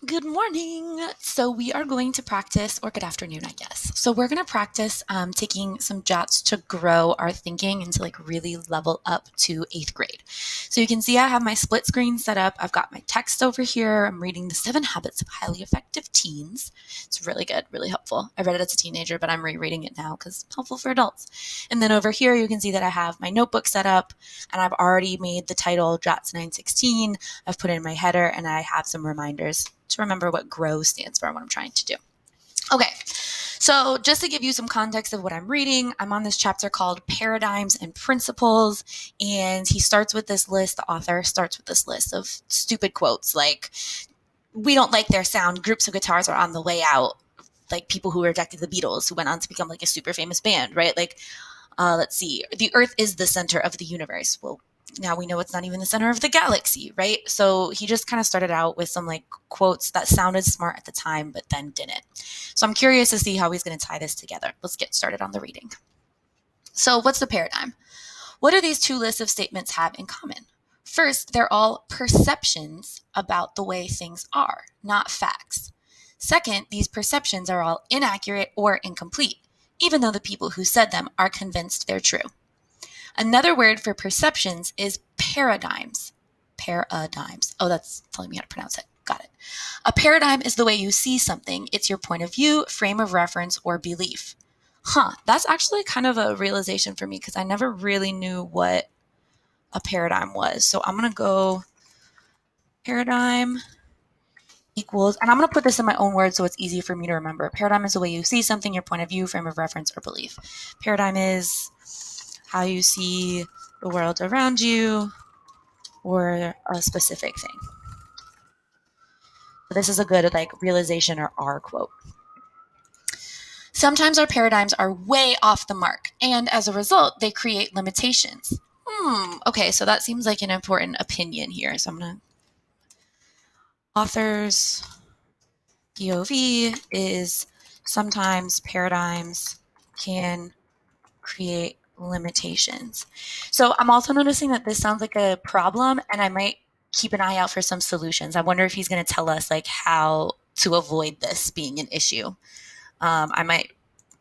Good morning. So we are going to practice, or good afternoon, I guess. So we're going to practice taking some Jots to grow our thinking and to really level up to 8th grade. So you can see I have my split screen set up. I've got my text over here. I'm reading The 7 Habits of Highly Effective Teens. It's really good, really helpful. I read it as a teenager, but I'm rereading it now because it's helpful for adults. And then over here, you can see that I have my notebook set up and I've already made the title Jots 916. I've put in my header and I have some reminders to remember what GROW stands for and what I'm trying to do. Okay, so just to give you some context of what I'm reading, I'm on this chapter called Paradigms and Principles, and he starts with this list, the author starts with this list of stupid quotes like, we don't like their sound, groups of guitars are on the way out, like people who rejected the Beatles, who went on to become a super famous band, right? Let's see, the Earth is the center of the universe. Well, now we know it's not even the center of the galaxy, right? So he just kind of started out with some quotes that sounded smart at the time, but then didn't. So I'm curious to see how he's going to tie this together. Let's get started on the reading. So what's the paradigm? What do these two lists of statements have in common? First, they're all perceptions about the way things are, not facts. Second, these perceptions are all inaccurate or incomplete, even though the people who said them are convinced they're true. Another word for perceptions is paradigms. Paradigms. Oh, that's telling me how to pronounce it. Got it. A paradigm is the way you see something. It's your point of view, frame of reference, or belief. That's actually kind of a realization for me because I never really knew what a paradigm was. So I'm going to go paradigm equals, and I'm going to put this in my own words so it's easy for me to remember. Paradigm is the way you see something, your point of view, frame of reference, or belief. Paradigm is how you see the world around you or a specific thing. So this is a good realization or R quote. Sometimes our paradigms are way off the mark, and as a result, they create limitations. Okay, so that seems like an important opinion here. So I'm going to author's POV is sometimes paradigms can create limitations. So I'm also noticing that this sounds like a problem, and I might keep an eye out for some solutions. I wonder if he's going to tell us how to avoid this being an issue. I might,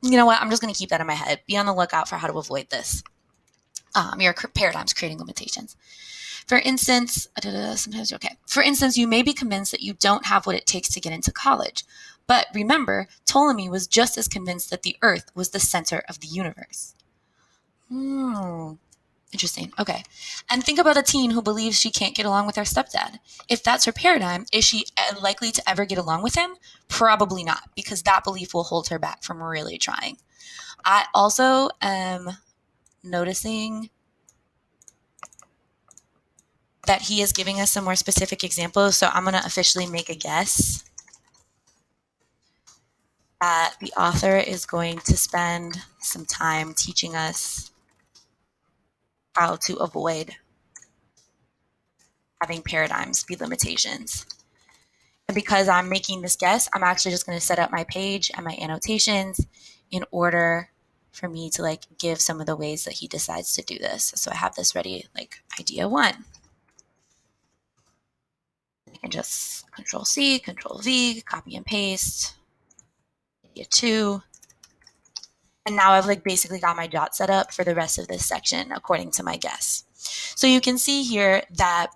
you know what? I'm just going to keep that in my head. Be on the lookout for how to avoid this. Your paradigms creating limitations. For instance, For instance, you may be convinced that you don't have what it takes to get into college. But remember, Ptolemy was just as convinced that the Earth was the center of the universe. Interesting. Okay. And think about a teen who believes she can't get along with her stepdad. If that's her paradigm, is she likely to ever get along with him? Probably not, because that belief will hold her back from really trying. I also am noticing that he is giving us some more specific examples, so I'm going to officially make a guess that the author is going to spend some time teaching us how to avoid having paradigms be limitations. And because I'm making this guess, I'm actually just going to set up my page and my annotations in order for me to give some of the ways that he decides to do this. So I have this ready, idea 1. I can just Control C, Control V, copy and paste. Idea 2. And now I've basically got my jot set up for the rest of this section according to my guess. So you can see here that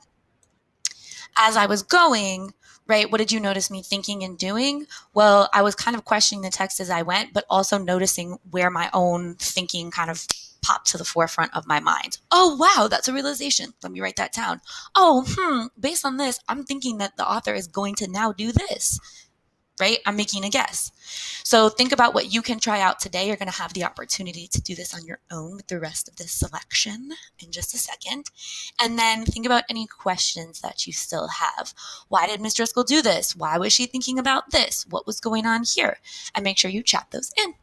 as I was going, right, what did you notice me thinking and doing? Well, I was kind of questioning the text as I went, but also noticing where my own thinking kind of popped to the forefront of my mind. Oh, wow, that's a realization. Let me write that down. Based on this, I'm thinking that the author is going to now do this. Right? I'm making a guess. So think about what you can try out today. You're going to have the opportunity to do this on your own with the rest of this selection in just a second. And then think about any questions that you still have. Why did Ms. Driscoll do this? Why was she thinking about this? What was going on here? And make sure you chat those in.